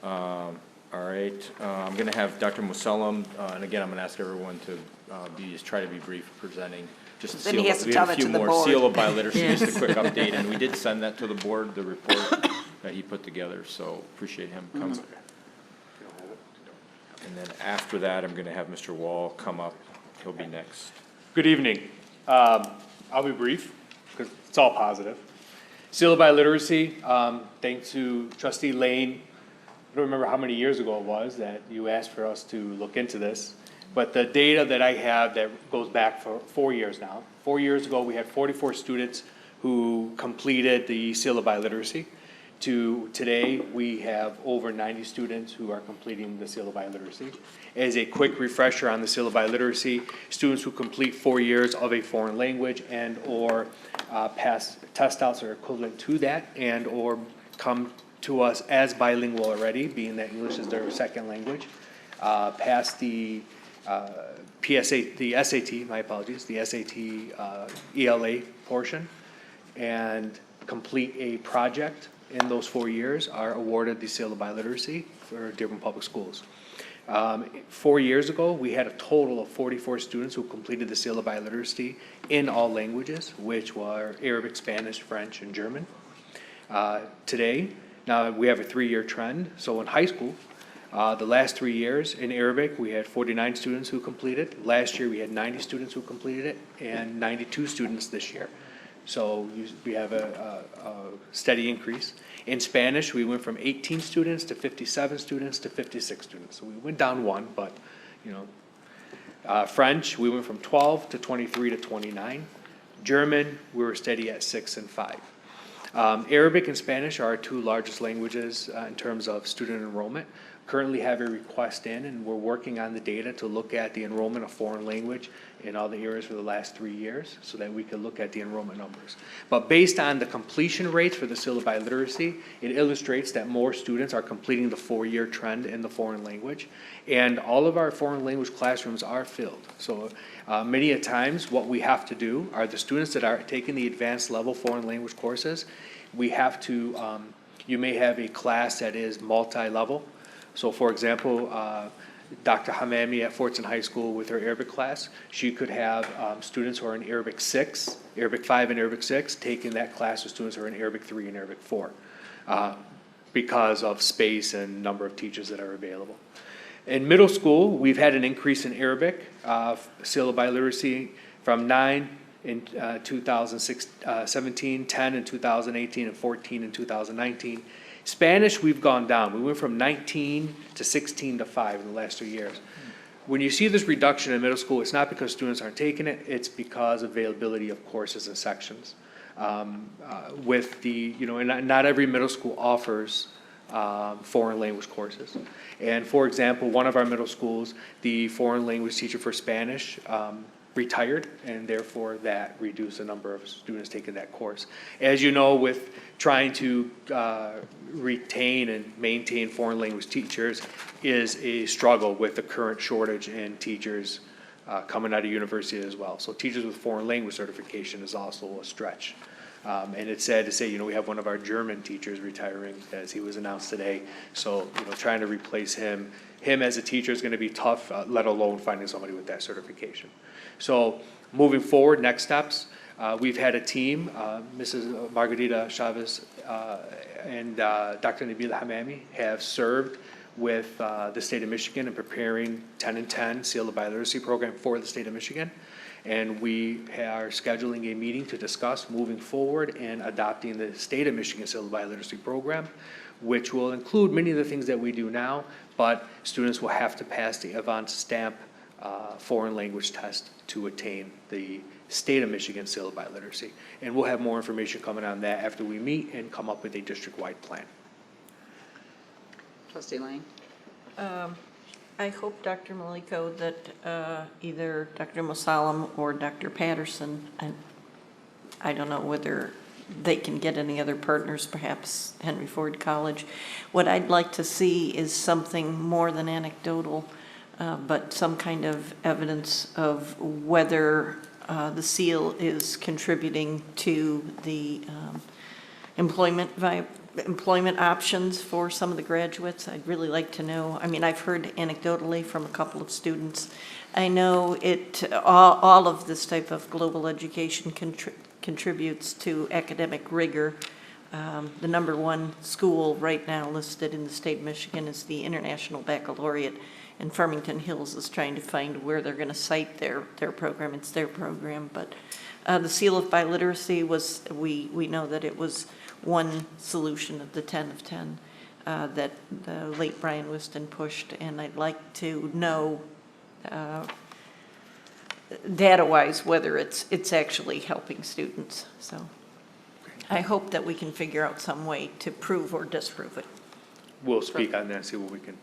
All right, I'm going to have Dr. Musallam, and again, I'm going to ask everyone to try to be brief presenting. Just Then he has to tell that to the board. Seal of biliteracy, just a quick update, and we did send that to the board, the report that he put together, so appreciate him coming. And then after that, I'm going to have Mr. Wall come up. He'll be next. Good evening. I'll be brief because it's all positive. Seal of biliteracy, thanks to Trustee Lane. I don't remember how many years ago it was that you asked for us to look into this, but the data that I have that goes back for 4 years now. 4 years ago, we had 44 students who completed the Seal of biliteracy. To today, we have over 90 students who are completing the Seal of biliteracy. As a quick refresher on the Seal of biliteracy, students who complete 4 years of a foreign language and or pass test outs or equivalent to that and or come to us as bilingual already, being that English is their second language, pass the SAT, my apologies, the SAT ELA portion, and complete a project in those 4 years are awarded the Seal of biliteracy for Dearborn Public Schools. 4 years ago, we had a total of 44 students who completed the Seal of biliteracy in all languages, which were Arabic, Spanish, French, and German. Today, now we have a 3-year trend. So in high school, the last 3 years in Arabic, we had 49 students who completed. Last year, we had 90 students who completed it, and 92 students this year. So we have a steady increase. In Spanish, we went from 18 students to 57 students to 56 students. So we went down one, but, you know. French, we went from 12 to 23 to 29. German, we were steady at 6 and 5. Arabic and Spanish are our two largest languages in terms of student enrollment. Currently have a request in, and we're working on the data to look at the enrollment of foreign language in all the areas for the last 3 years so that we can look at the enrollment numbers. But based on the completion rates for the Seal of biliteracy, it illustrates that more students are completing the 4-year trend in the foreign language, and all of our foreign language classrooms are filled. So many a times what we have to do are the students that are taking the advanced level foreign language courses, we have to, you may have a class that is multi-level. So for example, Dr. Hamami at Fortson High School with her Arabic class, she could have students who are in Arabic 6, Arabic 5 and Arabic 6, taking that class with students who are in Arabic 3 and Arabic 4 because of space and number of teachers that are available. In middle school, we've had an increase in Arabic, Seal of biliteracy from 9 in 2017, 10 in 2018, and 14 in 2019. Spanish, we've gone down. We went from 19 to 16 to 5 in the last 2 years. When you see this reduction in middle school, it's not because students aren't taking it, it's because of availability of courses and sections. With the, you know, and not every middle school offers foreign language courses. And for example, one of our middle schools, the foreign language teacher for Spanish retired, and therefore that reduced the number of students taking that course. As you know, with trying to retain and maintain foreign language teachers is a struggle with the current shortage in teachers coming out of university as well. So teachers with foreign language certification is also a stretch. And it's sad to say, you know, we have one of our German teachers retiring, as he was announced today. So, you know, trying to replace him as a teacher is going to be tough, let alone finding somebody with that certification. So moving forward, next steps, we've had a team, Mrs. Margarita Chavez and Dr. Nabila Hamami have served with the state of Michigan in preparing 10 and 10 Seal of biliteracy program for the state of Michigan. And we are scheduling a meeting to discuss moving forward and adopting the state of Michigan Seal of biliteracy program, which will include many of the things that we do now, but students will have to pass the Avant Stamp foreign language test to attain the state of Michigan Seal of biliteracy. And we'll have more information coming on that after we meet and come up with a district-wide plan. Trustee Lane? I hope, Dr. Maliko, that either Dr. Musallam or Dr. Patterson, and I don't know whether they can get any other partners, perhaps Henry Ford College. What I'd like to see is something more than anecdotal, but some kind of evidence of whether the seal is contributing to the employment employment options for some of the graduates. I'd really like to know. I mean, I've heard anecdotally from a couple of students. I know all of this type of global education contributes to academic rigor. The #1 school right now listed in the state of Michigan is the International Baccalaureate, and Farmington Hills is trying to find where they're going to cite their program. It's their program, but the seal of biliteracy was, we know that it was one solution of the 10 of 10 that the late Brian Whiston pushed, and I'd like to know data-wise whether it's actually helping students. So I hope that we can figure out some way to prove or disprove it. We'll speak on that and see what we can.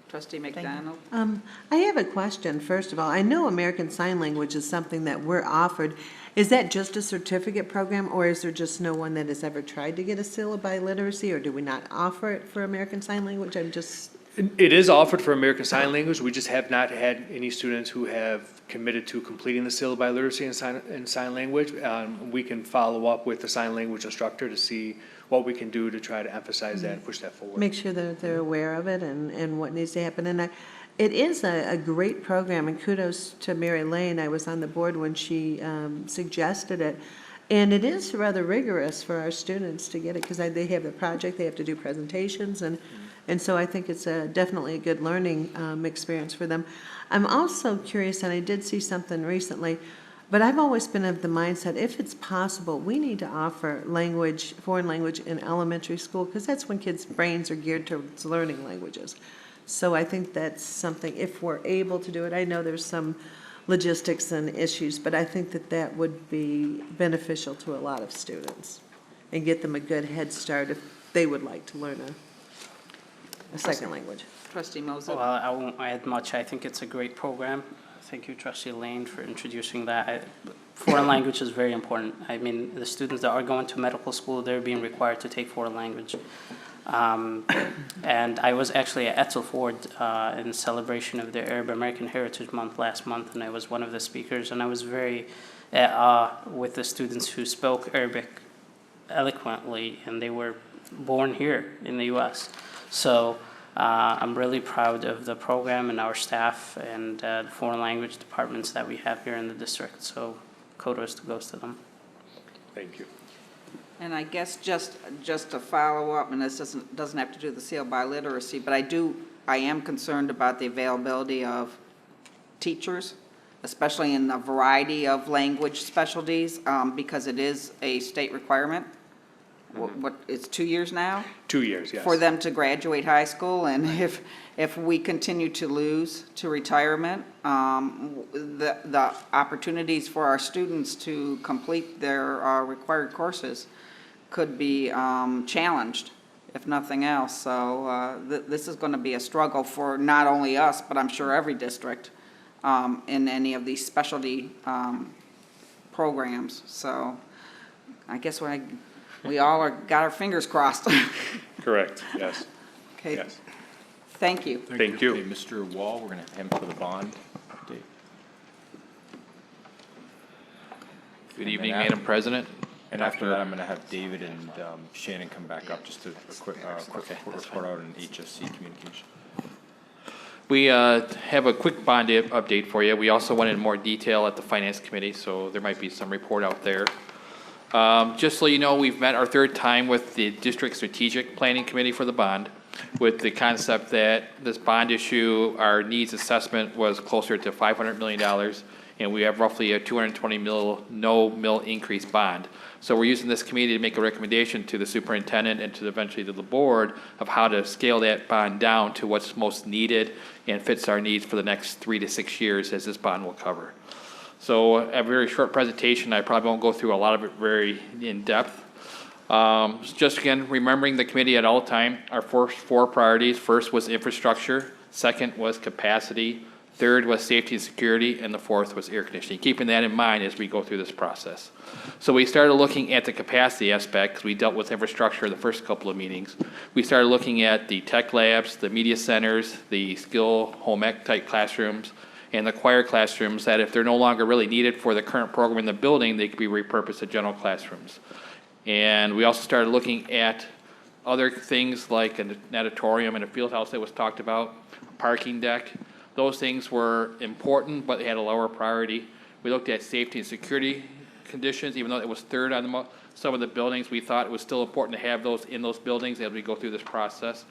Trustee McDonald? I have a question, first of all. I know American Sign Language is something that we're offered. Is that just a certificate program, or is there just no one that has ever tried to get a seal of biliteracy, or do we not offer it for American Sign Language? I'm just, It is offered for American Sign Language. We just have not had any students who have committed to completing the seal of biliteracy in sign language. We can follow up with the sign language instructor to see what we can do to try to emphasize that and push that forward. make sure that they're aware of it and what needs to happen. And it is a great program, and kudos to Mary Lane. I was on the board when she suggested it. And it is rather rigorous for our students to get it, because they have the project, they have to do presentations, and so I think it's definitely a good learning experience for them. I'm also curious, and I did see something recently, but I've always been of the mindset, if it's possible, we need to offer language, foreign language in elementary school, because that's when kids' brains are geared towards learning languages. So I think that's something, if we're able to do it, I know there's some logistics and issues, but I think that would be beneficial to a lot of students and get them a good head start if they would like to learn a second language. Trustee Moser? Well, I won't add much. I think it's a great program. Thank you, Trustee Lane, for introducing that. Foreign language is very important. I mean, the students that are going to medical school, they're being required to take foreign language. And I was actually at Etzel Ford in celebration of the Arab American Heritage Month last month, and I was one of the speakers, and I was very at awe with the students who spoke Arabic eloquently, and they were born here in the U.S. So I'm really proud of the program and our staff and the foreign language departments that we have here in the district. So kudos goes to them. Thank you. And I guess just to follow up, and this doesn't have to do with the seal of biliteracy, but I am concerned about the availability of teachers, especially in a variety of language specialties, because it is a state requirement. It's 2 years now? 2 years, yes. For them to graduate high school, and if we continue to lose to retirement, the opportunities for our students to complete their required courses could be challenged, if nothing else. So this is going to be a struggle for not only us, but I'm sure every district in any of these specialty programs. So I guess we all got our fingers crossed. Correct, yes. Okay. Yes. Thank you. Thank you. Okay, Mr. Wall, we're going to have him for the bond update. Good evening, Madam President. And after that, I'm going to have David and Shannon come back up just to a quick report out on HSC communication. We have a quick bond update for you. We also went in more detail at the Finance Committee, so there might be some report out there. Just so you know, we've met our third time with the District Strategic Planning Committee for the bond, with the concept that this bond issue, our needs assessment was closer to $500 million, and we have roughly a 220 no mill increase bond. So we're using this committee to make a recommendation to the superintendent and to eventually to the board of how to scale that bond down to what's most needed and fits our needs for the next 3 to 6 years, as this bond will cover. So a very short presentation. I probably won't go through a lot of it very in depth. Just again, remembering the committee at all time, our first 4 priorities. First was infrastructure, second was capacity, third was safety and security, and the fourth was air conditioning. Keeping that in mind as we go through this process. So we started looking at the capacity aspect, because we dealt with infrastructure the first couple of meetings. We started looking at the tech labs, the media centers, the skill home ec type classrooms, and the choir classrooms, that if they're no longer really needed for the current program in the building, they could be repurposed to general classrooms. And we also started looking at Other things like an auditorium and a field house that was talked about, parking deck, those things were important, but they had a lower priority. We looked at safety and security conditions, even though it was third on some of the buildings, we thought it was still important to have those in those buildings as we go through this process.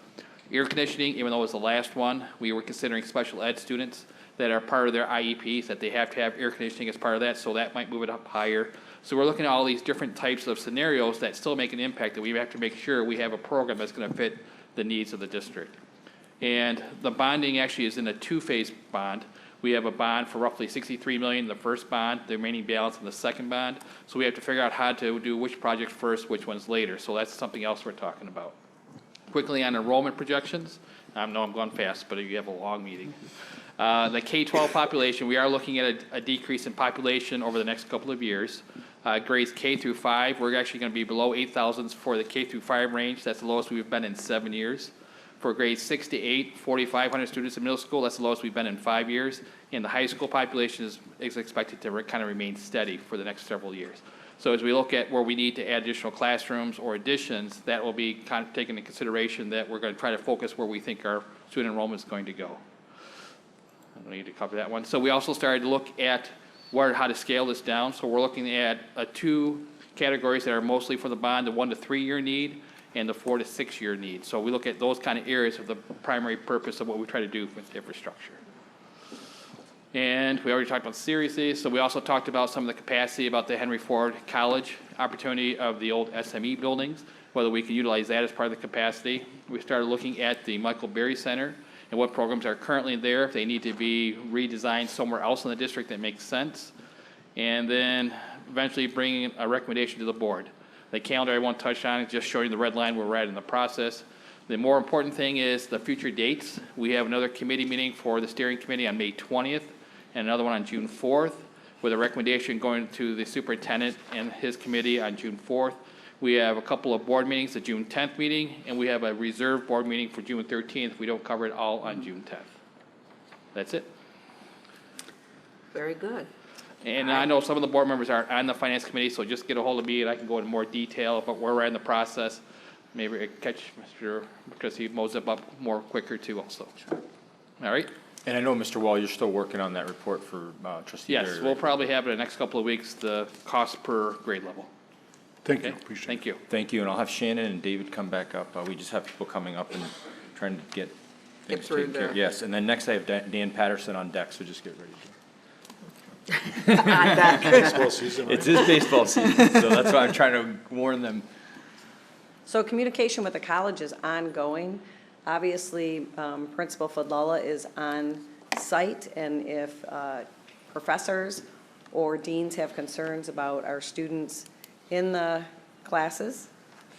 Air conditioning, even though it was the last one, we were considering special ed students that are part of their IEPs, that they have to have air conditioning as part of that, so that might move it up higher. So we're looking at all these different types of scenarios that still make an impact, that we have to make sure we have a program that's gonna fit the needs of the district. And the bonding actually is in a two-phase bond. We have a bond for roughly $63 million in the first bond, the remaining balance in the second bond. So we have to figure out how to do which project first, which ones later. So that's something else we're talking about. Quickly on enrollment projections. I know I'm going fast, but you have a long meeting. The K-12 population, we are looking at a decrease in population over the next couple of years. Grades K through 5, we're actually going to be below 8,000 for the K through 5 range. That's the lowest we've been in 7 years. For grades 6 to 8, 4,500 students in middle school, that's the lowest we've been in 5 years. And the high school population is expected to kind of remain steady for the next several years. So as we look at where we need to add additional classrooms or additions, that will be kind of taken into consideration, that we're going to try to focus where we think our student enrollment is going to go. I don't need to cover that one. So we also started to look at how to scale this down. So we're looking at two categories that are mostly for the bond, the 1 to 3 year need and the 4 to 6 year need. So we look at those kind of areas of the primary purpose of what we try to do with infrastructure. And we already talked about seriously, so we also talked about some of the capacity about the Henry Ford College opportunity of the old SME buildings, whether we can utilize that as part of the capacity. We started looking at the Michael Berry Center and what programs are currently there, if they need to be redesigned somewhere else in the district that makes sense. And then eventually bringing a recommendation to the board. The calendar I won't touch on, just showing the red line where we're at in the process. The more important thing is the future dates. We have another committee meeting for the steering committee on May 20th and another one on June 4th, with a recommendation going to the superintendent and his committee on June 4th. We have a couple of board meetings, the June 10th meeting, and we have a reserve board meeting for June 13th if we don't cover it all on June 10th. That's it. Very good. And I know some of the board members aren't on the finance committee, so just get a hold of me and I can go into more detail about where we're at in the process. Maybe I catch Mr. because he mows up more quicker too also. All right? And I know, Mr. Wall, you're still working on that report for trustee Berry. Yes, we'll probably have it in the next couple of weeks, the cost per grade level. Thank you, Okay? appreciate it. Thank you. Thank you, and I'll have Shannon and David come back up. We just have people coming up and trying to get things through taken care of. there. Yes, and then next I have Dan Patterson on deck, so just get ready. Baseball season, right? It's his baseball season, so that's why I'm trying to warn them. So communication with the college is ongoing. Obviously, Principal Fadlala is on site, and if professors or deans have concerns about our students in the classes,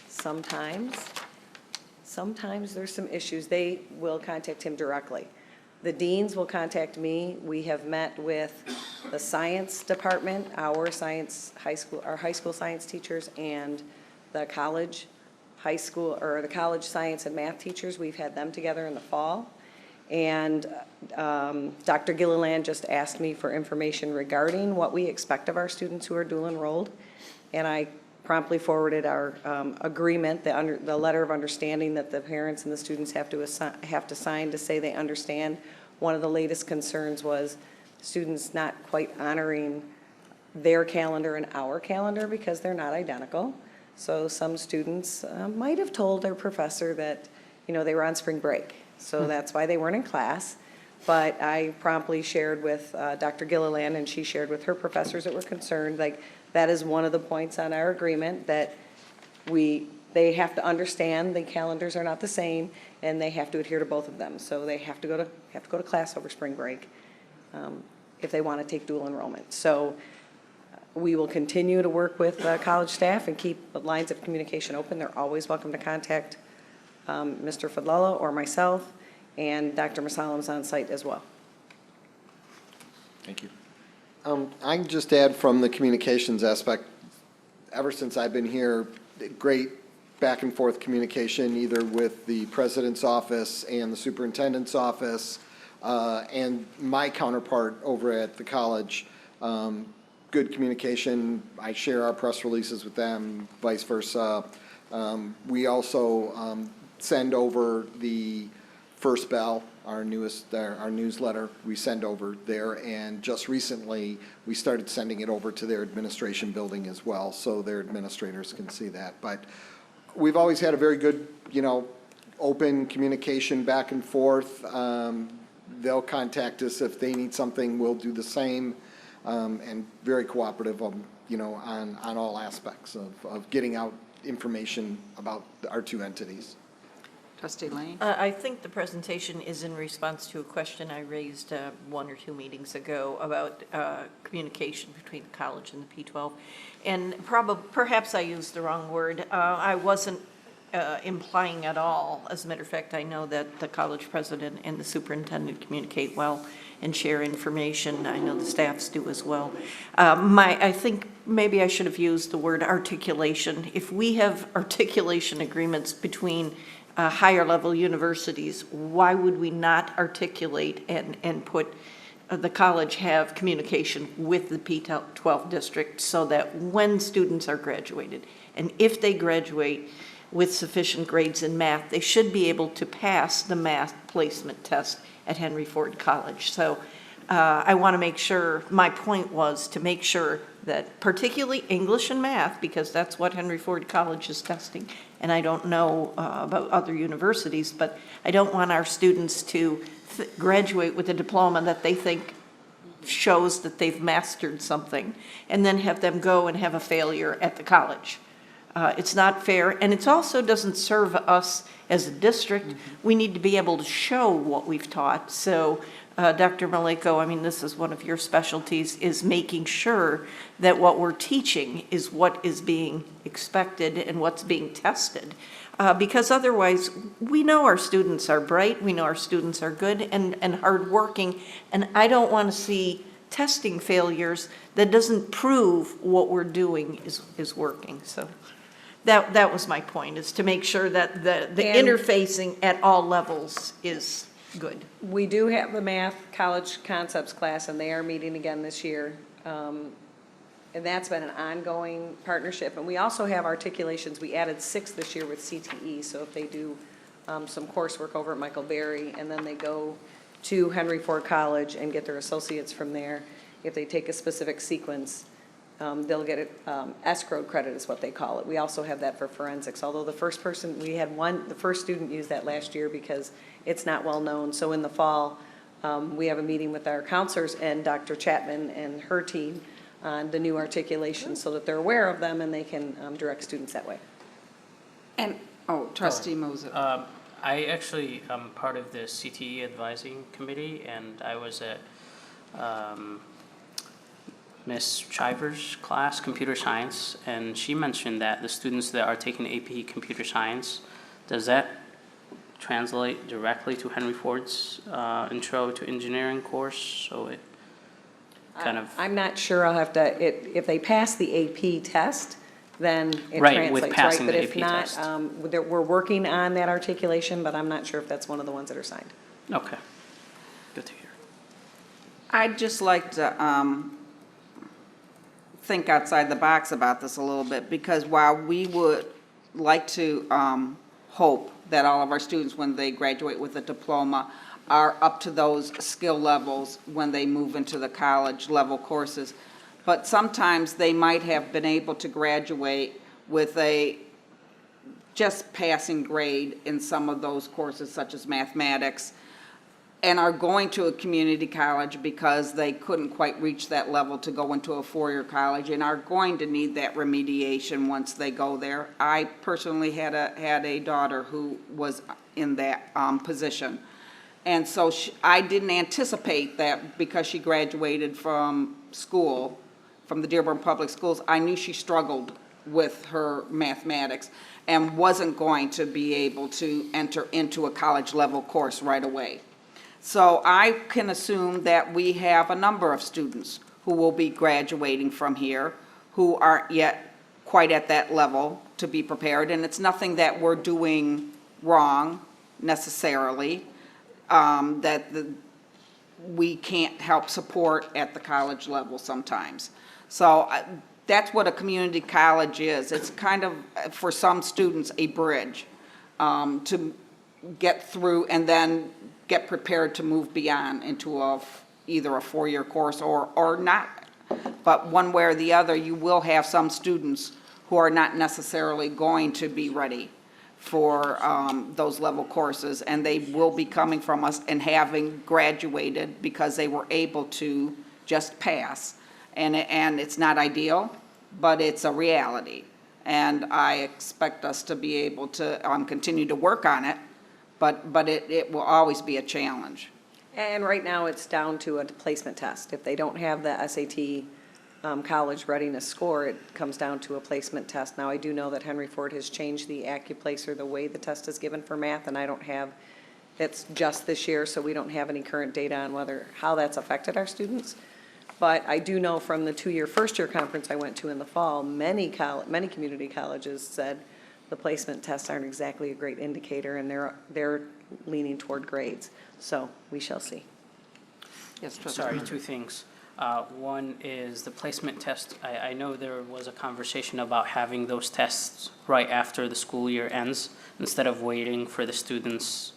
sometimes there's some issues, they will contact him directly. The deans will contact me. We have met with the science department, our high school science teachers, and the college college science and math teachers. We've had them together in the fall. And Dr. Gilliland just asked me for information regarding what we expect of our students who are dual enrolled. And I promptly forwarded our agreement, the letter of understanding that the parents and the students have to sign to say they understand. One of the latest concerns was students not quite honoring their calendar and our calendar because they're not identical. So some students might have told their professor that, they were on spring break. So that's why they weren't in class. But I promptly shared with Dr. Gilliland, and she shared with her professors that were concerned, like, that is one of the points on our agreement, that they have to understand the calendars are not the same, and they have to adhere to both of them. So they have to go to class over spring break if they want to take dual enrollment. So we will continue to work with college staff and keep the lines of communication open. They're always welcome to contact Mr. Fadlala or myself, and Dr. Masalam's on site as well. Thank you. I can just add from the communications aspect, ever since I've been here, great back and forth communication either with the president's office and the superintendent's office and my counterpart over at the college. Good communication. I share our press releases with them, vice versa. We also send over the First Bell, our newsletter, we send over there. And just recently, we started sending it over to their administration building as well, so their administrators can see that. But we've always had a very good, open communication back and forth. They'll contact us if they need something, we'll do the same, and very cooperative, on all aspects of getting out information about our two entities. Trustee Lane? I think the presentation is in response to a question I raised 1 or 2 meetings ago about communication between the college and the P12. And perhaps I used the wrong word. I wasn't implying at all. As a matter of fact, I know that the college president and the superintendent communicate well and share information. I know the staffs do as well. I think maybe I should have used the word articulation. If we have articulation agreements between higher level universities, why would we not articulate and put the college have communication with the P12 district so that when students are graduated, and if they graduate with sufficient grades in math, they should be able to pass the math placement test at Henry Ford College. So I want to make sure, my point was to make sure that particularly English and math, because that's what Henry Ford College is testing, and I don't know about other universities, but I don't want our students to graduate with a diploma that they think shows that they've mastered something, and then have them go and have a failure at the college. It's not fair, and it also doesn't serve us as a district. We need to be able to show what we've taught. So, Dr. Maliko, I mean, this is one of your specialties, is making sure that what we're teaching is what is being expected and what's being tested. Because otherwise, we know our students are bright, we know our students are good and hardworking, and I don't want to see testing failures that doesn't prove what we're doing is working. So that was my point, is to make sure that the interfacing at all levels is good. We do have the math college concepts class, and they are meeting again this year. And that's been an ongoing partnership. And we also have articulations. We added 6 this year with CTE. So if they do some coursework over at Michael Berry, and then they go to Henry Ford College and get their associates from there, if they take a specific sequence, they'll get it, escrowed credit is what they call it. We also have that for forensics, although the first student used that last year because it's not well known. So in the fall, we have a meeting with our counselors and Dr. Chapman and her team on the new articulations so that they're aware of them and they can direct students that way. And, Trustee Moser. I actually am part of the CTE advising committee, and I was at Miss Shiver's class, computer science, and she mentioned that the students that are taking AP computer science, does that translate directly to Henry Ford's intro to engineering course? So it kind of... I'm not sure. I'll have to, if they pass the AP test, then it Right, translates, with passing right? the But if AP not, test. we're working on that articulation, but I'm not sure if that's one of the ones that are signed. Okay, good to hear. I'd just like to think outside the box about this a little bit, because while we would like to hope that all of our students, when they graduate with a diploma, are up to those skill levels when they move into the college level courses, but sometimes they might have been able to graduate with a just passing grade in some of those courses, such as mathematics, and are going to a community college because they couldn't quite reach that level to go into a four-year college, and are going to need that remediation once they go there. I personally had a daughter who was in that position. And so I didn't anticipate that because she graduated from school, from the Dearborn Public Schools. I knew she struggled with her mathematics and wasn't going to be able to enter into a college level course right away. So I can assume that we have a number of students who will be graduating from here who aren't yet quite at that level to be prepared. And it's nothing that we're doing wrong necessarily, we can't help support at the college level sometimes. So that's what a community college is. It's kind of, for some students, a bridge to get through and then get prepared to move beyond into either a four-year course or not. But one way or the other, you will have some students who are not necessarily going to be ready for those level courses, and they will be coming from us and having graduated because they were able to just pass. And it's not ideal, but it's a reality. And I expect us to be able to continue to work on it, but it will always be a challenge. And right now, it's down to a placement test. If they don't have the SAT college readiness score, it comes down to a placement test. Now, I do know that Henry Ford has changed the AccuPlacer, the way the test is given for math, and I don't have, it's just this year, so we don't have any current data on how that's affected our students. But I do know from the two-year, first-year conference I went to in the fall, many community colleges said the placement tests aren't exactly a great indicator, and they're leaning toward grades. So we shall see. Yes, Trustee. Sorry, two things. One is the placement test. I know there was a conversation about having those tests right after the school year ends, instead of waiting for the students,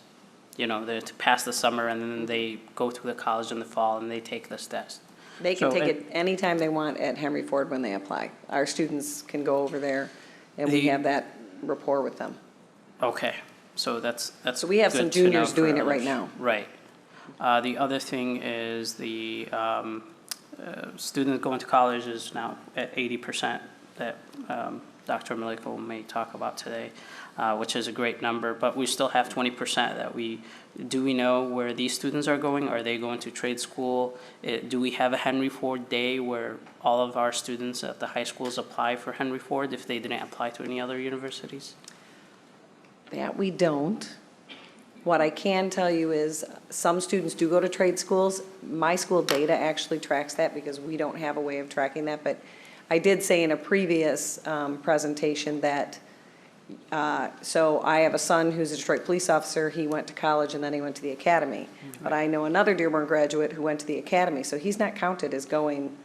to pass the summer and then they go to the college in the fall and they take this test. They can take it anytime they want at Henry Ford when they apply. Our students can go over there, and we have that rapport with them. Okay, so that's So we have some good to know juniors for doing it right others. now. Right. The other thing is the students going to college is now at 80% that Dr. Maliko may talk about today, which is a great number, but we still have 20% that do we know where these students are going? Are they going to trade school? Do we have a Henry Ford Day where all of our students at the high schools apply for Henry Ford if they didn't apply to any other universities? That we don't. What I can tell you is some students do go to trade schools. My school data actually tracks that because we don't have a way of tracking that. But I did say in a previous presentation that, so I have a son who's a Detroit police officer. He went to college and then he went to the academy. But I know another Dearborn graduate who went to the academy. So he's not counted as going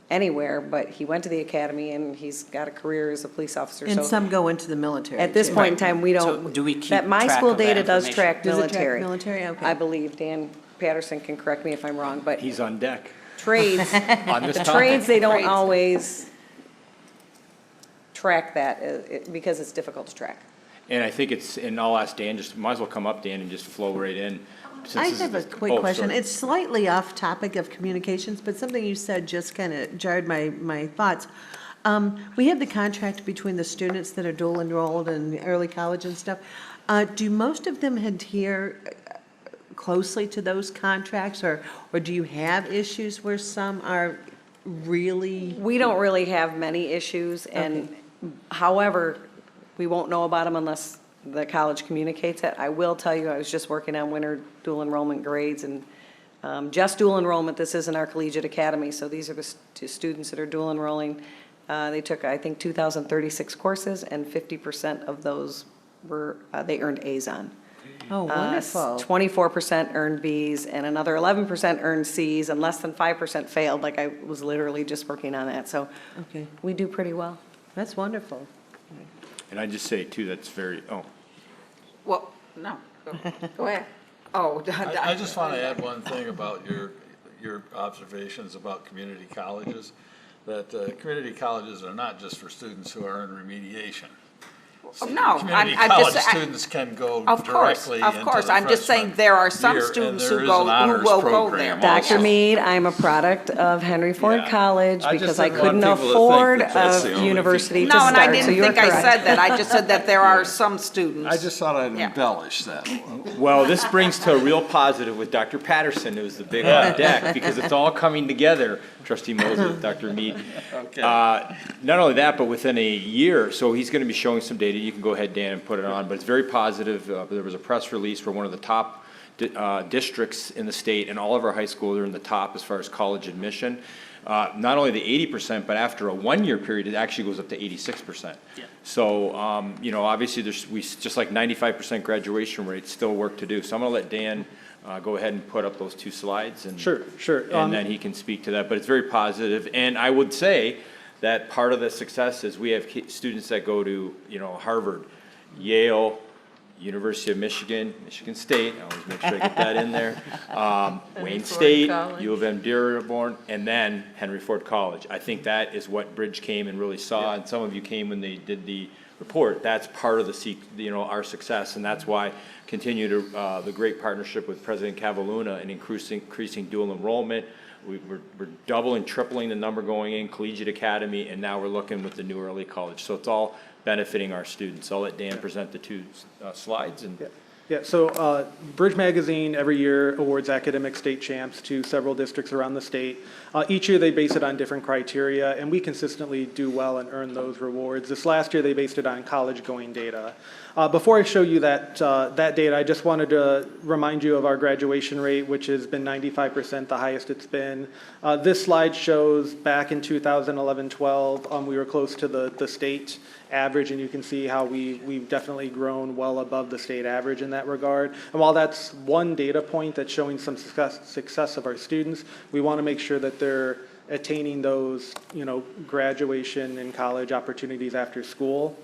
anywhere, but he went to the academy and he's got a career as a police officer. And So some go into the military. at this too. point in time, we So don't. do we keep That my track school of that data does information? track Does it track military. military? Okay. I believe Dan Patterson can correct me if I'm wrong, but He's on deck trades, on this the topic. trades, they don't Trades. always track that because it's difficult to track. And I think and I'll ask Dan, might as well come up, Dan, and just flow right in. since I this is have a the- quick oh, question. sorry. It's slightly off topic of communications, but something you said just kind of jarred my thoughts. We have the contract between the students that are dual enrolled and early college and stuff. Do most of them adhere closely to those contracts, or do you have issues where some are really? We don't really have many issues, and however, we won't know about them unless the college communicates it. I will tell you, I was just working on winter dual enrollment grades, and just dual enrollment, this isn't our collegiate academy, so these are the students that are dual enrolling. They took, I think, 2,036 courses, and 50% of those they earned A's on. Oh, wonderful. 24% earned B's, and another 11% earned C's, and less than 5% failed. Like, I was literally just working on that, so Okay, we do pretty well. that's wonderful. And I just say too, that's Well, no, go ahead. Oh. I just want to add one thing about your observations about community colleges, that community colleges are not just for students who are in remediation. No, Community I'm college just, students can go of course, directly into the I'm just saying freshman there are some year, and students there who is go, an who honors will go program there. also. Dr. Mead, I'm a product of Henry Ford Yeah. College I just because I didn't want couldn't people to think afford that that's the a only university to No, and I start, so didn't you're think I correct. said that, I just said that there are some students. I just thought I'd Yeah. embellish that a little. well, this brings to a real positive with Dr. Patterson, who's the big on deck, because it's all coming together, Trustee Moses, Dr. Mead. Okay. Not only that, but within a year, so he's gonna be showing some data, you can go ahead, Dan, and put it on, but it's very positive. There was a press release for one of the top districts in the state, and all of our high schools are in the top as far as college admission. Not only the 80%, but after a one-year period, it actually goes up to 86%. Yeah. So, obviously, just like 95% graduation rate, still work to do. So I'm gonna let Dan go ahead and put up those two slides, and Sure. and then he can speak to that, but it's very positive. And I would say that part of the success is we have students that go to, Harvard, Yale, University of Michigan, Michigan State, I always make sure I get that in there. Wayne Ford State, College. U of M Dearborn, and then Henry Ford College. I think that is what Bridge came and really saw, and some of you came when they did the report. That's part of our success, and that's why continue to, the great partnership with President Cavalluna and increasing dual enrollment. We're doubling, tripling the number going in, collegiate academy, and now we're looking with the new early college. So it's all benefiting our students. I'll let Dan present the two slides and. Yeah, so Bridge Magazine every year awards academic state champs to several districts around the state. Each year they base it on different criteria, and we consistently do well and earn those rewards. This last year they based it on college-going data. Before I show you that data, I just wanted to remind you of our graduation rate, which has been 95%, the highest it's been. This slide shows back in 2011-12, we were close to the state average, and you can see how we've definitely grown well above the state average in that regard. And while that's one data point that's showing some success of our students, we want to make sure that they're attaining those, graduation and college opportunities after school.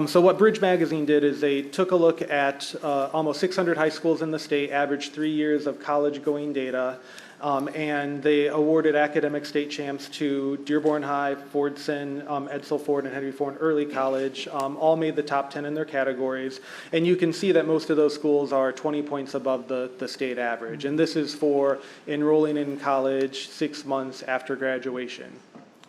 So what Bridge Magazine did is they took a look at almost 600 high schools in the state, averaged 3 years of college-going data, and they awarded academic state champs to Dearborn High, Fordson, Edsel Ford, and Henry Ford Early College. All made the top 10 in their categories. And you can see that most of those schools are 20 points above the state average. And this is for enrolling in college 6 months after graduation.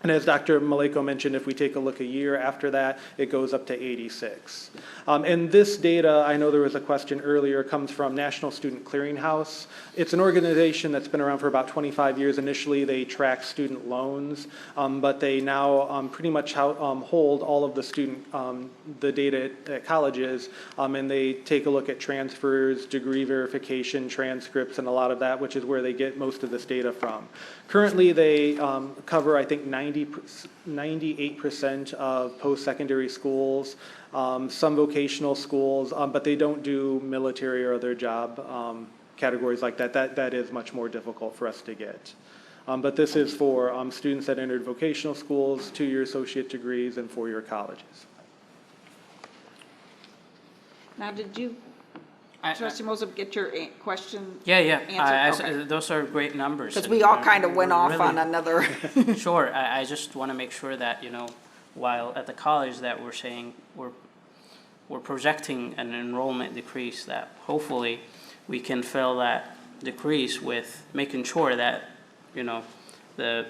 And as Dr. Maleko mentioned, if we take a look a year after that, it goes up to 86. And this data, I know there was a question earlier, comes from National Student Clearinghouse. It's an organization that's been around for about 25 years. Initially, they tracked student loans, but they now pretty much hold all of the data at colleges, and they take a look at transfers, degree verification, transcripts, and a lot of that, which is where they get most of this data from. Currently, they cover, I think, 98% of post-secondary schools, some vocational schools, but they don't do military or other job categories like that. That is much more difficult for us to get. But this is for students that entered vocational schools, 2-year associate degrees, and 4-year colleges. Now, did you, Trustee Moses, get your question? Yeah, answered? Okay. those are great numbers. Because and, we all kind of went off really- on another. Sure, I just want to make sure that, while at the college that we're saying we're projecting an enrollment decrease, that hopefully we can fill that decrease with making sure that, the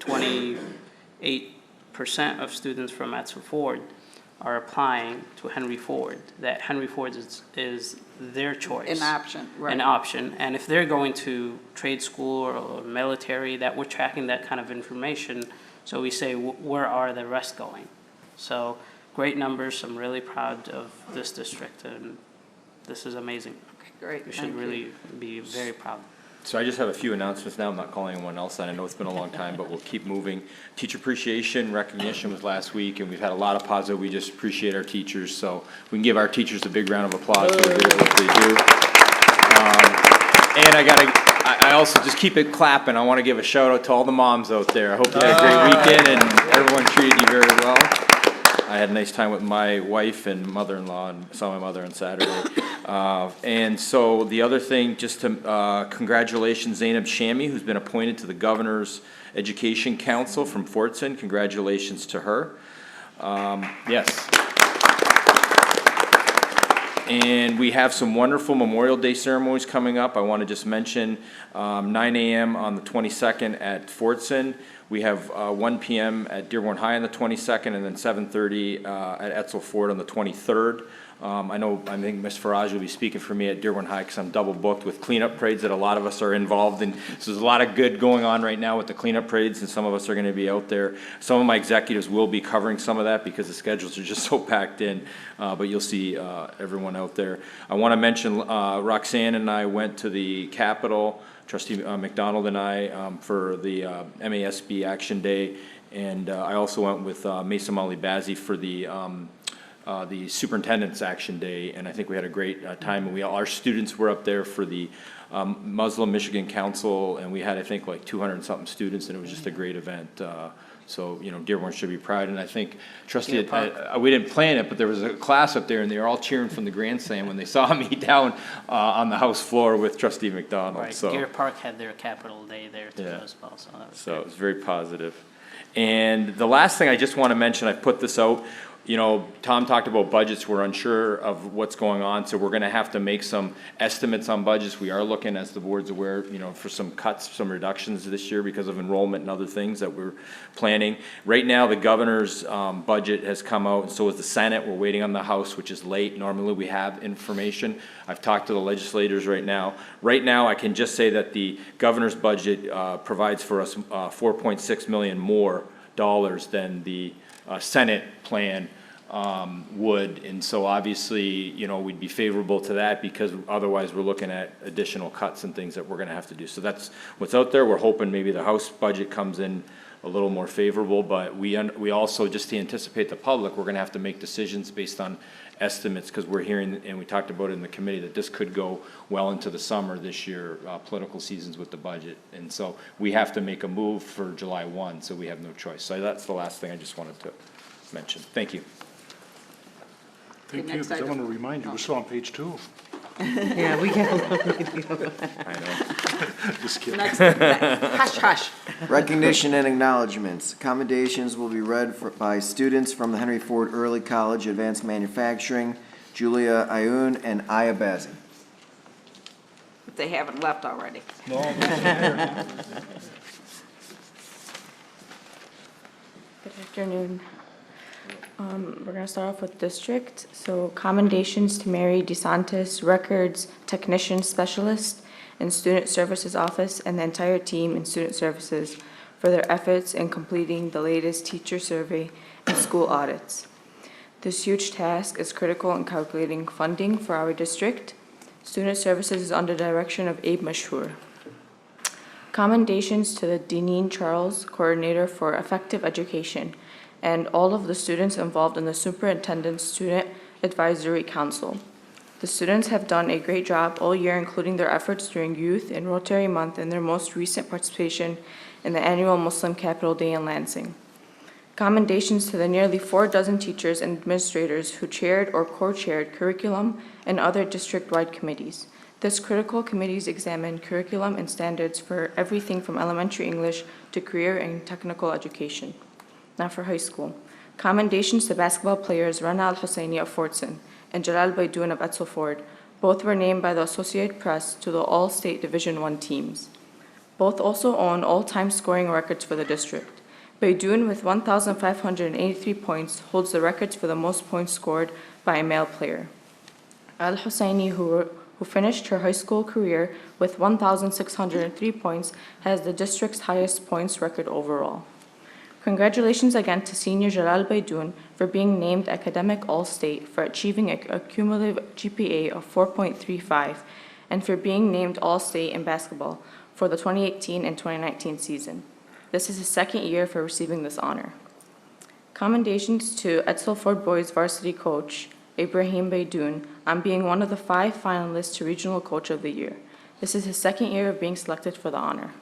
28% of students from Edsel Ford are applying to Henry Ford, that Henry Ford is their choice. An option, right. An option. And if they're going to trade school or military, that we're tracking that kind of information. So we say, where are the rest going? So great numbers. I'm really proud of this district, and this is amazing. Okay, great. We should Thank you. really be very proud. So I just have a few announcements now. I'm not calling anyone else on. I know it's been a long time, but we'll keep moving. Teacher appreciation recognition was last week, and we've had a lot of positive. We just appreciate our teachers, so we can give our teachers a big round of applause for what they do. And I also just keep it clapping. I want to give a shout out to all the moms out there. I hope you had a great weekend and everyone treated you very well. I had a nice time with my wife and mother-in-law, and saw my mother on Saturday. And so the other thing, just to congratulations Zainab Shami, who's been appointed to the Governor's Education Council from Fordson. Congratulations to her. Yes. And we have some wonderful Memorial Day ceremonies coming up. I want to just mention 9 a.m. on the 22nd at Fordson. We have 1 p.m. at Dearborn High on the 22nd, and then 7:30 at Edsel Ford on the 23rd. I think Ms. Farage will be speaking for me at Dearborn High because I'm double booked with cleanup parades that a lot of us are involved in. So there's a lot of good going on right now with the cleanup parades, and some of us are going to be out there. Some of my executives will be covering some of that because the schedules are just so packed in, but you'll see everyone out there. I want to mention Roxanne and I went to the Capitol, Trustee McDonald and I, for the MASB Action Day, and I also went with Mesa Molly Bazzi for the Superintendent's Action Day, and I think we had a great time. And our students were up there for the Muslim Michigan Council, and we had, I think, like 200 and something students, and it was just a great event. So, Dearborn should be proud, and I think trustee, we didn't plan it, but there was a class up there, and they were all cheering from the grandstand when they saw me down on the House floor with trustee McDonald, Right, so. Deer Park had their Capitol Day there too Yeah. as well, so that was So great. it was very positive. And the last thing I just want to mention, I put this out, Tom talked about budgets, we're unsure of what's going on, so we're gonna have to make some estimates on budgets. We are looking, as the board's aware, for some cuts, some reductions this year because of enrollment and other things that we're planning. Right now, the governor's budget has come out, and so is the Senate. We're waiting on the House, which is late. Normally, we have information. I've talked to the legislators right now. Right now, I can just say that the governor's budget provides for us $4.6 million more dollars than the Senate plan would, and so obviously, we'd be favorable to that because otherwise we're looking at additional cuts and things that we're gonna have to do. So that's what's out there. We're hoping maybe the House budget comes in a little more favorable, but we also, just to anticipate the public, we're gonna have to make decisions based on estimates, because we're hearing, and we talked about it in the committee, that this could go well into the summer this year, political seasons with the budget. And so we have to make a move for July 1, so we have no choice. So that's the last thing I just wanted to mention. Thank you. Thank you, next because I item. want to remind you, we're still on page 2. Yeah, we got a little. I know. Just kidding. Next, hush, hush. Recognition and acknowledgements. Commendations will be read by students from the Henry Ford Early College Advanced Manufacturing, Julia Ioun and Aya Bazzi. If they haven't left already. No, Good afternoon. We're going to start off with district. So commendations to Mary DeSantis, Records Technician Specialist in Student Services Office, and the entire team in Student Services for their efforts in completing the latest teacher survey and school audits. This huge task is critical in calculating funding for our district. Student Services is under the direction of Abe Mashhur. Commendations to the Deneen Charles, Coordinator for Effective Education, and all of the students involved in the Superintendent's Student Advisory Council. The students have done a great job all year, including their efforts during Youth and Rotary Month and their most recent participation in the annual Muslim Capital Day in Lansing. Commendations to the nearly 4 dozen teachers and administrators who chaired or co-chaired curriculum and other district-wide committees. This critical committees examine curriculum and standards for everything from elementary English to career and technical education. Now for high school. Commendations to basketball players Rana Al-Husseini of Fortson and Jalal Baidoun of Etzel Ford. Both were named by the Associated Press to the All-State Division I teams. Both also own all-time scoring records for the district. Baidoun, with 1,583 points, holds the records for the most points scored by a male player. Al-Husseini, who finished her high school career with 1,603 points, has the district's highest points record overall. Congratulations again to senior Jalal Baidoun for being named Academic All-State for achieving a cumulative GPA of 4.35 and for being named All-State in basketball for the 2018 and 2019 season. This is his second year for receiving this honor. Commendations to Etzel Ford boys varsity coach Ibrahim Baidoun on being one of the 5 finalists to Regional Coach of the Year. This is his second year of being selected for the honor.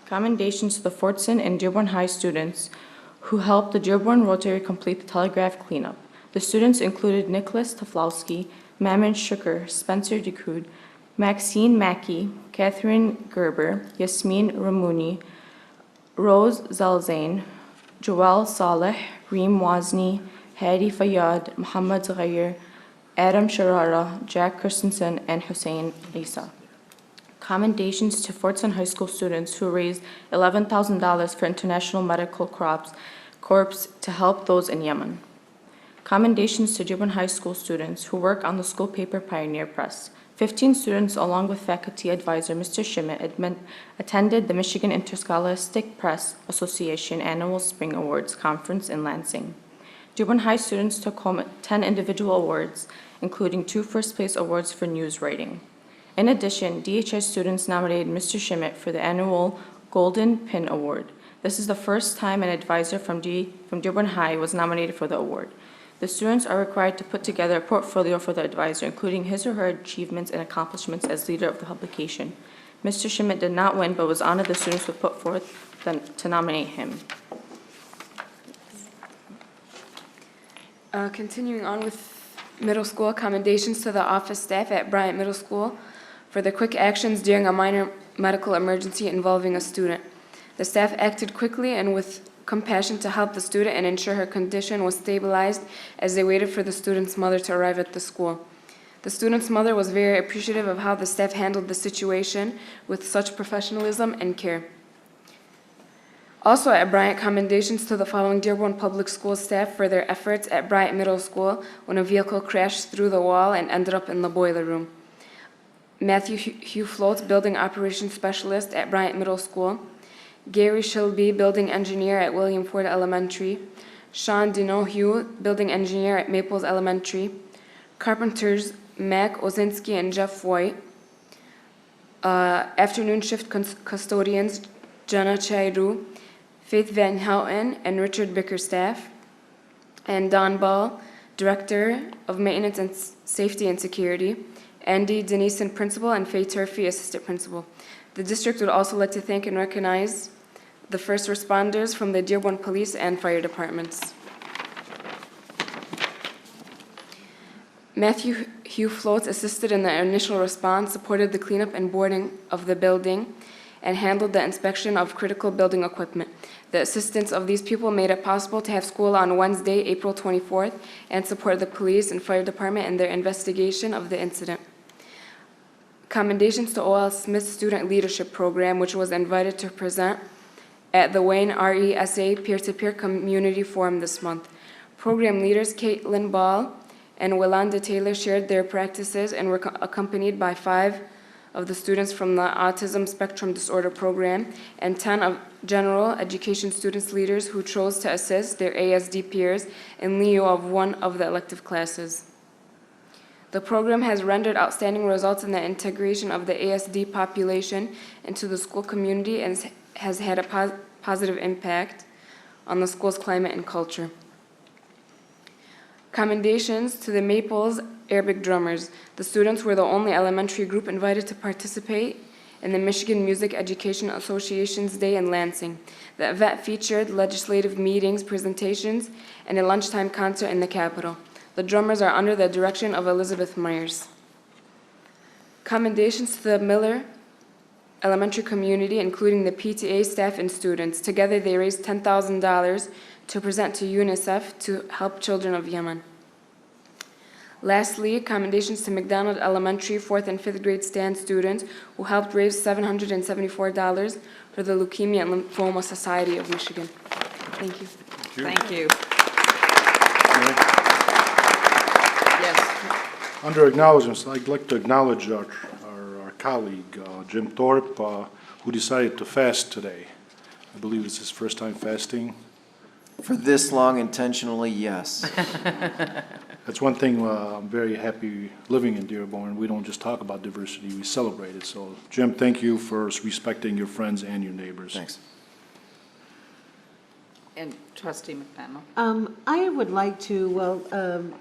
Commendations to the Fortson and Dearborn High students who helped the Dearborn Rotary complete the telegraph cleanup. The students included Nicholas Taflowski, Mammon Shuker, Spencer DeCrude, Maxine Mackey, Catherine Gerber, Yasmin Ramouni, Rose Zalzain, Joel Saleh, Reem Wazni, Hadi Fayyad, Muhammad Zaghair, Adam Sharara, Jack Christensen, and Hussein Isa. Commendations to Fortson High School students who raised $11,000 for International Medical Corps to help those in Yemen. Commendations to Dearborn High School students who work on the school paper Pioneer Press. 15 students, along with faculty advisor Mr. Schmidt, attended the Michigan Interscholastic Press Association Annual Spring Awards Conference in Lansing. Dearborn High students took home 10 individual awards, including 2 first-place awards for news writing. In addition, DHS students nominated Mr. Schmidt for the annual Golden Pin Award. This is the first time an advisor from Dearborn High was nominated for the award. The students are required to put together a portfolio for the advisor, including his or her achievements and accomplishments as leader of the publication. Mr. Schmidt did not win, but was honored the students would put forth to nominate him. Continuing on with middle school, commendations to the office staff at Bryant Middle School for their quick actions during a minor medical emergency involving a student. The staff acted quickly and with compassion to help the student and ensure her condition was stabilized as they waited for the student's mother to arrive at the school. The student's mother was very appreciative of how the staff handled the situation with such professionalism and care. Also at Bryant, commendations to the following Dearborn Public Schools staff for their efforts at Bryant Middle School when a vehicle crashed through the wall and ended up in the boiler room. Matthew Hugh Float, Building Operations Specialist at Bryant Middle School. Gary Shilby, Building Engineer at William Ford Elementary. Sean Dinohue, Building Engineer at Maples Elementary. Carpenters Mac Ozinski and Jeff White. Afternoon shift custodians Jenna Chairu, Faith Van Houten, and Richard Bickerstaff. And Don Ball, Director of Maintenance and Safety and Security. Andy Denison, Principal, and Faye Turfey, Assistant Principal. The district would also like to thank and recognize the first responders from the Dearborn Police and Fire Departments. Matthew Hugh Floats assisted in the initial response, supported the cleanup and boarding of the building, and handled the inspection of critical building equipment. The assistance of these people made it possible to have school on Wednesday, April 24th, and support the police and fire department in their investigation of the incident. Commendations to O.L. Smith Student Leadership Program, which was invited to present at the Wayne RESA Peer-to-Peer Community Forum this month. Program leaders Caitlin Ball and Willanda Taylor shared their practices and were accompanied by 5 of the students from the Autism Spectrum Disorder Program and 10 of general education students leaders who chose to assist their ASD peers in lieu of one of the elective classes. The program has rendered outstanding results in the integration of the ASD population into the school community and has had a positive impact on the school's climate and culture. Commendations to the Maples Arabic drummers. The students were the only elementary group invited to participate in the Michigan Music Education Association's Day in Lansing. The event featured legislative meetings, presentations, and a lunchtime concert in the Capitol. The drummers are under the direction of Elizabeth Myers. Commendations to the Miller Elementary community, including the PTA staff and students. Together, they raised $10,000 to present to UNICEF to help children of Yemen. Lastly, commendations to McDonald Elementary 4th and 5th grade stand students who helped raise $774 for the Leukemia and Lymphoma Society of Michigan. Thank you. Thank you. Yes. Under acknowledgements, I'd like to acknowledge our colleague, Jim Thorpe, who decided to fast today. I believe it's his first time fasting. For this long intentionally, yes. That's one thing I'm very happy living in Dearborn. We don't just talk about diversity, we celebrate it. So, Jim, thank you for respecting your friends and your neighbors. Thanks. And Trustee McDonald. I would like to,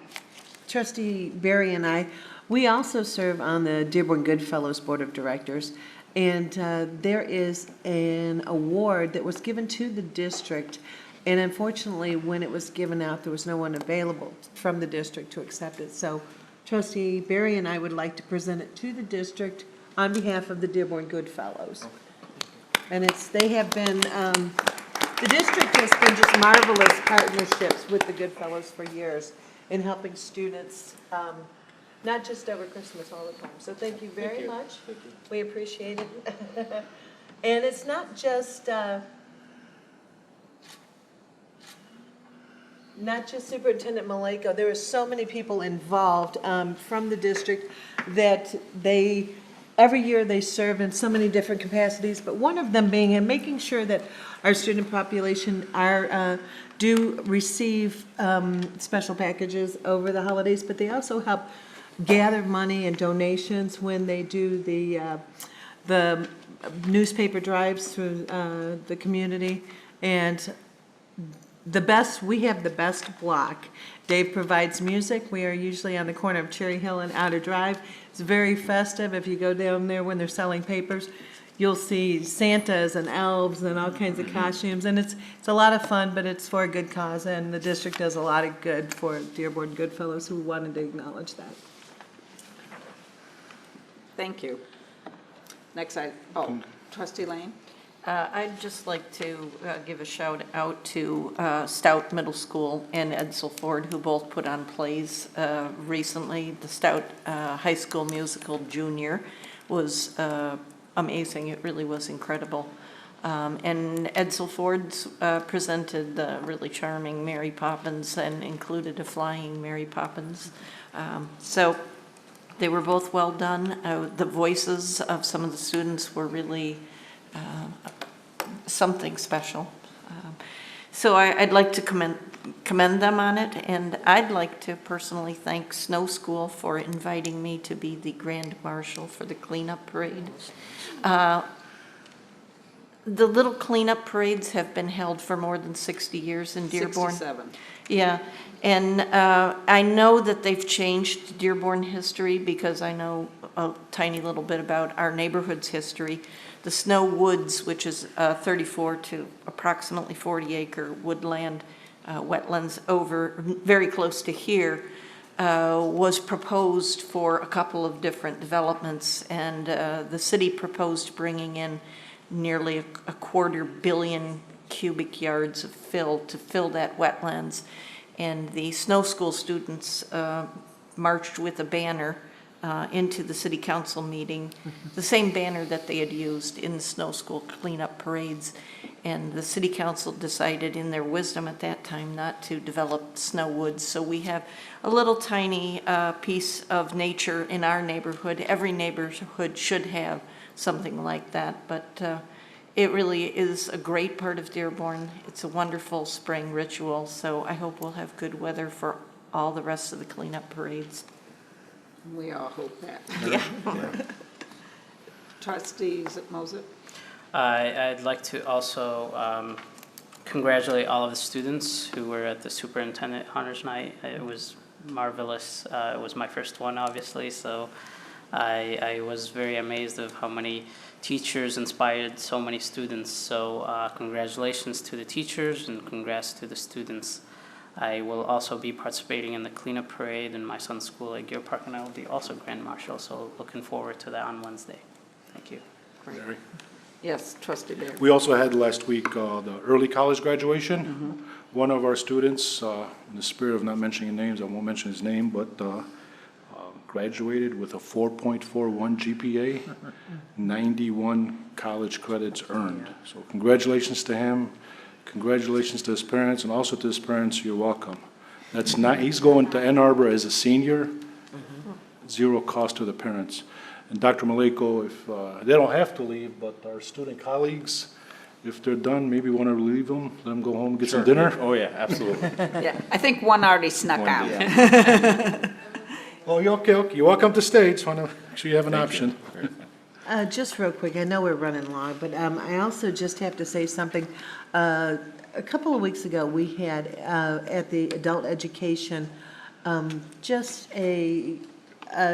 Trustee Barry and I, we also serve on the Dearborn Goodfellows Board of Directors, and there is an award that was given to the district, and unfortunately, when it was given out, there was no one available from the district to accept it. So Trustee Barry and I would like to present it to the district on behalf of the Dearborn Goodfellows. And they have been, the district has been just marvelous partnerships with the Goodfellows for years in helping students, not just over Christmas, all the time. So thank you very much. We appreciate it. And it's not just Superintendent Maleko. There are so many people involved from the district that every year they serve in so many different capacities, but one of them being in making sure that our student population do receive special packages over the holidays, but they also help gather money and donations when they do the newspaper drives through the community. And we have the best block Dave provides music. We are usually on the corner of Cherry Hill and Outer Drive. It's very festive. If you go down there when they're selling papers, you'll see Santas and elves and all kinds of costumes, and it's a lot of fun, but it's for a good cause, and the district does a lot of good for Dearborn Goodfellows, who wanted to acknowledge that. Thank you. Next, Trustee Lane? I'd just like to give a shout out to Stout Middle School and Edsel Ford, who both put on plays recently. The Stout High School musical Junior was amazing. It really was incredible. And Edsel Ford's presented the really charming Mary Poppins and included a flying Mary Poppins. So they were both well done. The voices of some of the students were really something special. So I'd like to commend them on it, and I'd like to personally thank Snow School for inviting me to be the Grand Marshal for the cleanup parade. The little cleanup parades have been held for more than 60 years in Dearborn. 67. Yeah, and I know that they've changed Dearborn history because I know a tiny little bit about our neighborhood's history. The Snow Woods, which is 34 to approximately 40-acre woodland, wetlands over very close to here, was proposed for a couple of different developments, and the city proposed bringing in nearly a 250 million cubic yards of fill to fill that wetlands. And the Snow School students marched with a banner into the city council meeting, the same banner that they had used in the Snow School cleanup parades. And the city council decided in their wisdom at that time not to develop Snow Woods. So we have a little tiny piece of nature in our neighborhood. Every neighborhood should have something like that, but it really is a great part of Dearborn. It's a wonderful spring ritual, so I hope we'll have good weather for all the rest of the cleanup parades. We all hope that. Yeah. Trustees Moses? I'd like to also congratulate all of the students who were at the Superintendent Honors Night. It was marvelous. It was my first one, obviously, so I was very amazed of how many teachers inspired so many students. So congratulations to the teachers and congrats to the students. I will also be participating in the cleanup parade in my son's school at Gear Park, and I will be also Grand Marshal, so looking forward to that on Wednesday. Thank you. Mary? Yes, Trustee Barry. We also had last week the early college graduation. One of our students, in the spirit of not mentioning names, I won't mention his name, but graduated with a 4.41 GPA, 91 college credits earned. So congratulations to him. Congratulations to his parents, and also to his parents, you're welcome. That's not, he's going to Ann Arbor as a senior, zero cost to the parents. And Dr. Maleko, if they don't have to leave, but our student colleagues, if they're done, maybe want to leave them, let them go home, get some dinner. Oh, yeah, absolutely. Yeah, I think one already snuck out. Oh, you're okay, you're welcome to stay, just want to make sure you have an option. Just real quick, I know we're running long, but I also just have to say something. A couple of weeks ago, we had at the adult education just a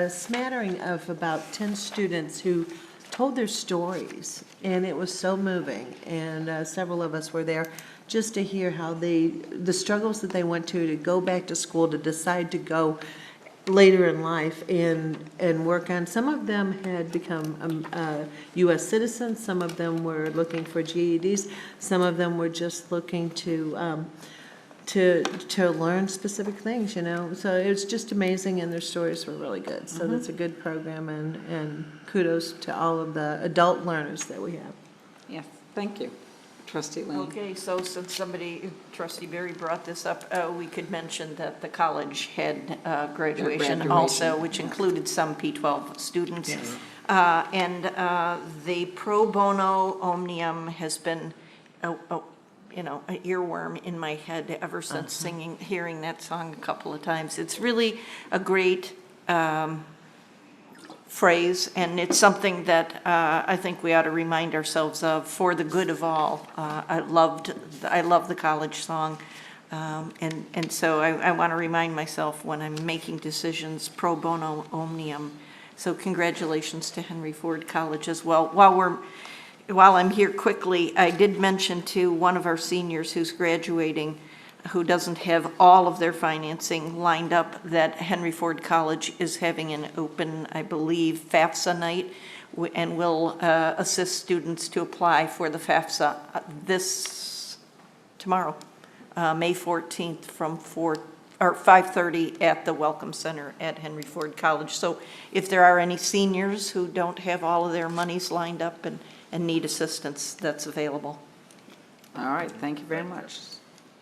smattering of about 10 students who told their stories, and it was so moving. And several of us were there just to hear how the struggles that they went to go back to school, to decide to go later in life and work on. Some of them had become U.S. citizens. Some of them were looking for GEDs. Some of them were just looking to learn specific things, you know. So it was just amazing, and their stories were really good. So that's a good program, and kudos to all of the adult learners that we have. Yes, thank you. Trustee Lane. Okay, so since Trustee Berry brought this up, we could mention that the college had graduation also, which included some P-12 students. Yes. And the pro bono omnium has been, an earworm in my head ever since hearing that song a couple of times. It's really a great phrase, and it's something that I think we ought to remind ourselves of for the good of all. I love the college song. And so I want to remind myself when I'm making decisions pro bono omnium. So congratulations to Henry Ford College as well. While I'm here quickly, I did mention to one of our seniors who's graduating, who doesn't have all of their financing lined up, that Henry Ford College is having an open, I believe, FAFSA night, and will assist students to apply for the FAFSA tomorrow, May 14th from 5:30 at the Welcome Center at Henry Ford College. So if there are any seniors who don't have all of their monies lined up and need assistance, that's available. All right, thank you very much.